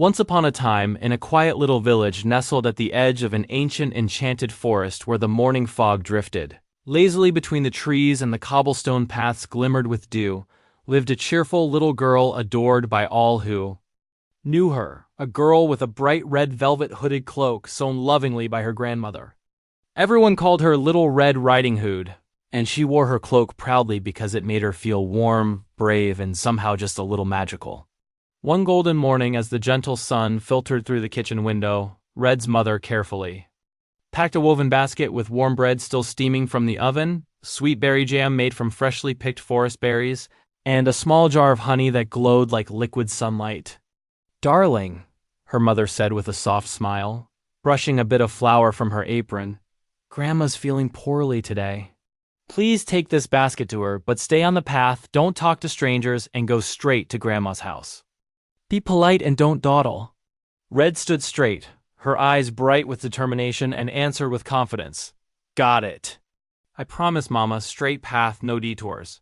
Once upon a time, in a quiet little village nestled at the edge of an ancient enchanted forest where the morning fog drifted lazily between the trees and the cobblestone paths glimmered with dew, lived a cheerful little girl adored by all who knew her, a girl with a bright red velvet hooded cloak sewn lovingly by her grandmother. Everyone called her Little Red Riding Hood, and she wore her cloak proudly because it made her feel warm, brave, and somehow just a little magical. One golden morning, as the gentle sun filtered through the kitchen window, Red's mother carefully packed a woven basket with warm bread still steaming from the oven, sweet berry jam made from freshly picked forest berries, and a small jar of honey that glowed like liquid sunlight. "Darling," her mother said with a soft smile, brushing a bit of flour from her apron, "Grandma's feeling poorly today. Please take this basket to her, but stay on the path, don't talk to strangers, and go straight to Grandma's house. Be polite and don't dawdle." Red stood straight, her eyes bright with determination, and answered with confidence, "Got it. I promise, Mama, straight path, no detours."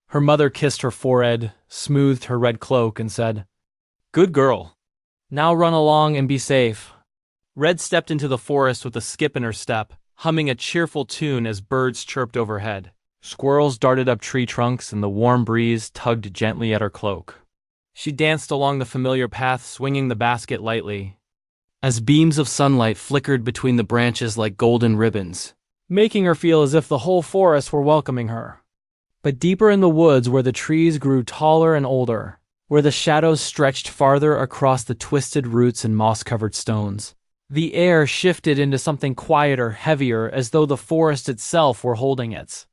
Her mother kissed her forehead, smoothed her red cloak, and said, "Good girl. Now run along and be safe." Red stepped into the forest with a skip in her step, humming a cheerful tune as birds chirped overhead. Squirrels darted up tree trunks, and the warm breeze tugged gently at her cloak. She danced along the familiar path, swinging the basket lightly, as beams of sunlight flickered between the branches like golden ribbons, making her feel as if the whole forest were welcoming her. But deeper in the woods, where the trees grew taller and older, where the shadows stretched farther across the twisted roots and moss-covered stones, the air shifted into something quieter, heavier, as though the forest itself were holding its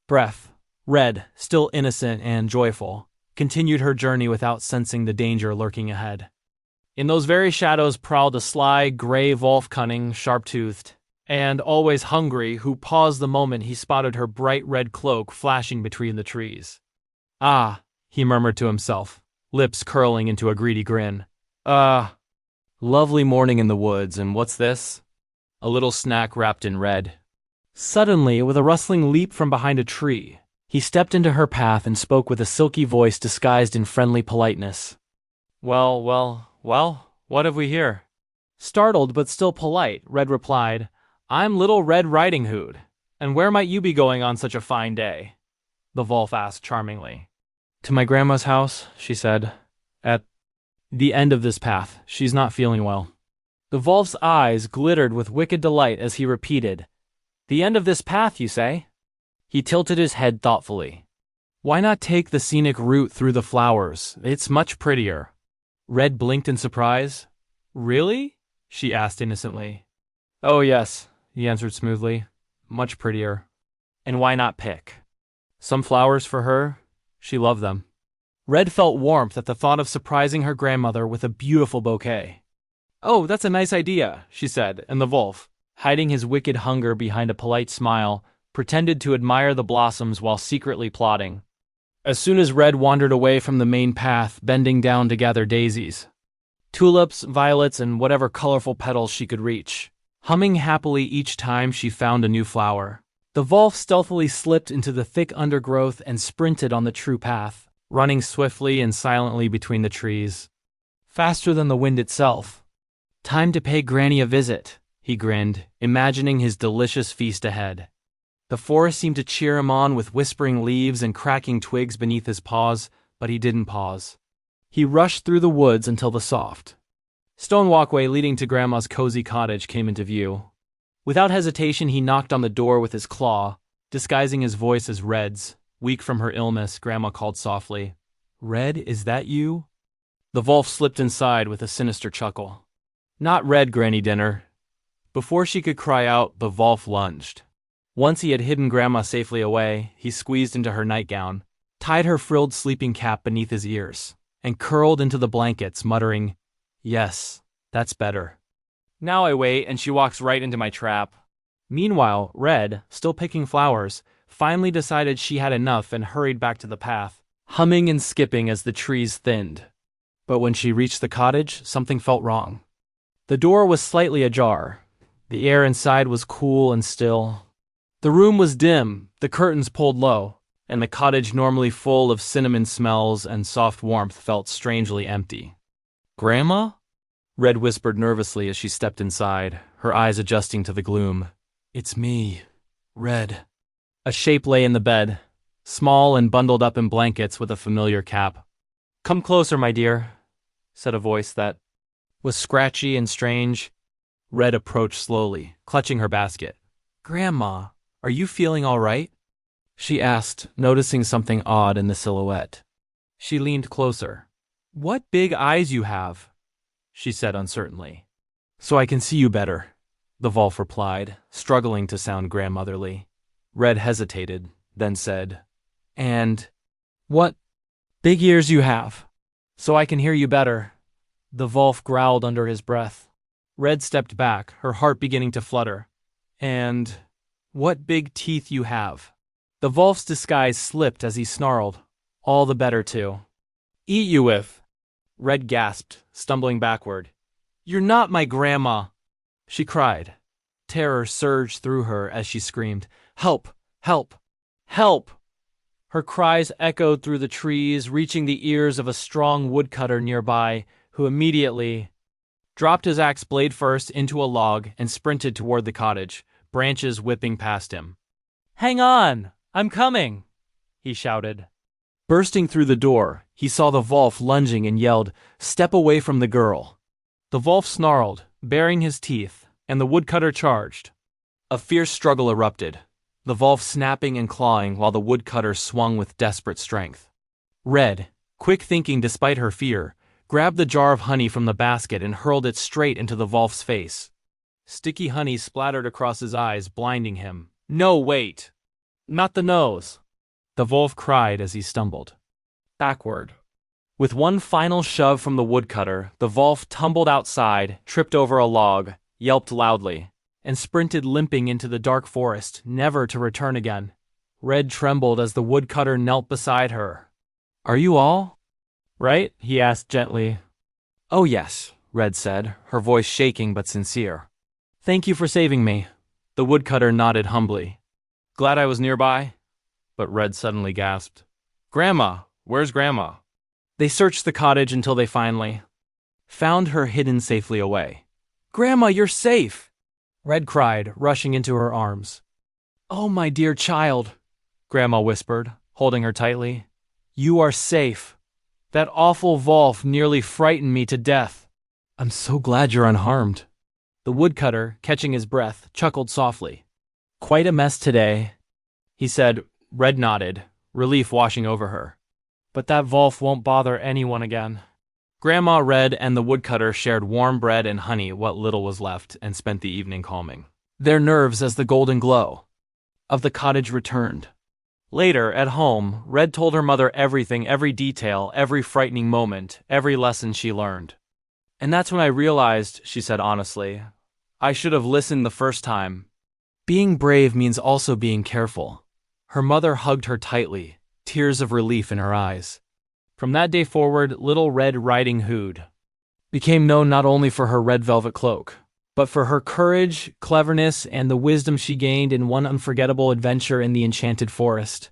breath. Red, still innocent and joyful, continued her journey without sensing the danger lurking ahead. In those very shadows prowled a sly, gray wolf, cunning, sharp-toothed, and always hungry, who paused the moment he spotted her bright red cloak flashing between the trees. "Ah," he murmured to himself, lips curling into a greedy grin. Lovely morning in the woods, and what's this?" A little snack wrapped in red. Suddenly, with a rustling leap from behind a tree, he stepped into her path and spoke with a silky voice disguised in friendly politeness. Well, what have we here?" Startled but still polite, Red replied, "I'm Little Red Riding Hood, and where might you be going on such a fine day?" The wolf asked charmingly. "To my grandma's house," she said, "at the end of this path. She's not feeling well." The wolf's eyes glittered with wicked delight as he repeated, "The end of this path, you say?" He tilted his head thoughtfully. "Why not take the scenic route through the flowers? It's much prettier." Red blinked in surprise. "Really?" she asked innocently. "Oh yes," he answered smoothly. "Much prettier. And why not pick some flowers for her? She loved them." Red felt warmth at the thought of surprising her grandmother with a beautiful bouquet. "Oh, that's a nice idea," she said, and the wolf, hiding his wicked hunger behind a polite smile, pretended to admire the blossoms while secretly plotting. As soon as Red wandered away from the main path, bending down to gather daisies, tulips, violets, and whatever colorful petals she could reach, humming happily each time she found a new flower, the wolf stealthily slipped into the thick undergrowth and sprinted on the true path, running swiftly and silently between the trees, faster than the wind itself. "Time to pay Granny a visit," he grinned, imagining his delicious feast ahead. The forest seemed to cheer him on with whispering leaves and cracking twigs beneath his paws, but he didn't pause. He rushed through the woods until the soft stone walkway leading to Grandma's cozy cottage came into view. Without hesitation, he knocked on the door with his claw, disguising his voice as Red's. Weak from her illness, Grandma called softly, "Red, is that you?" The wolf slipped inside with a sinister chuckle. "Not Red, Granny Dinner." Before she could cry out, the wolf lunged. Once he had hidden Grandma safely away, he squeezed into her nightgown, tied her frilled sleeping cap beneath his ears, and curled into the blankets, muttering, "Yes, that's better. Now I wait, and she walks right into my trap." Meanwhile, Red, still picking flowers, finally decided she had enough and hurried back to the path, humming and skipping as the trees thinned. But when she reached the cottage, something felt wrong. The door was slightly ajar. The air inside was cool and still. The room was dim, the curtains pulled low, and the cottage, normally full of cinnamon smells and soft warmth, felt strangely empty. "Grandma?" Red whispered nervously as she stepped inside, her eyes adjusting to the gloom. It's me, Red. A shape lay in the bed, small and bundled up in blankets with a familiar cap. Come closer, my dear, said a voice that was scratchy and strange. Red approached slowly, clutching her basket. Grandma, are you feeling all right? She asked, noticing something odd in the silhouette. She leaned closer. What big eyes you have, she said uncertainly. So I can see you better, the Wolf replied, struggling to sound grandmotherly. Red hesitated, then said, And what big ears you have, so I can hear you better. The Wolf growled under his breath. Red stepped back, her heart beginning to flutter. And what big teeth you have. The Wolf's disguise slipped as he snarled. All the better, too. Eat you with. Red gasped, stumbling backward. You're not my grandma, she cried. Terror surged through her as she screamed, Help! Help! Help! Her cries echoed through the trees, reaching the ears of a strong woodcutter nearby, who immediately dropped his axe blade first into a log and sprinted toward the cottage, branches whipping past him. Hang on! I'm coming! He shouted. Bursting through the door, he saw the Wolf lunging and yelled, Step away from the girl! The Wolf snarled, baring his teeth, and the woodcutter charged. A fierce struggle erupted, the Wolf snapping and clawing while the woodcutter swung with desperate strength. Red, quick thinking despite her fear, grabbed the jar of honey from the basket and hurled it straight into the Wolf's face. Sticky honey splattered across his eyes, blinding him. No, wait! Not the nose! The Wolf cried as he stumbled backward. With one final shove from the woodcutter, the Wolf tumbled outside, tripped over a log, yelped loudly, and sprinted limping into the dark forest, never to return again. Red trembled as the woodcutter knelt beside her. Are you all right? He asked gently. Oh yes, Red said, her voice shaking but sincere. Thank you for saving me. The woodcutter nodded humbly. Glad I was nearby? But Red suddenly gasped. Grandma! Where's Grandma? They searched the cottage until they finally found her hidden safely away. Grandma, you're safe! Red cried, rushing into her arms. Oh, my dear child, Grandma whispered, holding her tightly. You are safe. That awful Wolf nearly frightened me to death. I'm so glad you're unharmed. The woodcutter, catching his breath, chuckled softly. Quite a mess today, he said. Red nodded, relief washing over her. But that Wolf won't bother anyone again. Grandma, Red, and the woodcutter shared warm bread and honey what little was left and spent the evening calming their nerves as the golden glow of the cottage returned. Later, at home, Red told her mother everything, every detail, every frightening moment, every lesson she learned. And that's when I realized, she said honestly, I should have listened the first time. Being brave means also being careful. Her mother hugged her tightly, tears of relief in her eyes. From that day forward, Little Red Riding Hood became known not only for her red velvet cloak, but for her courage, cleverness, and the wisdom she gained in one unforgettable adventure in the enchanted forest.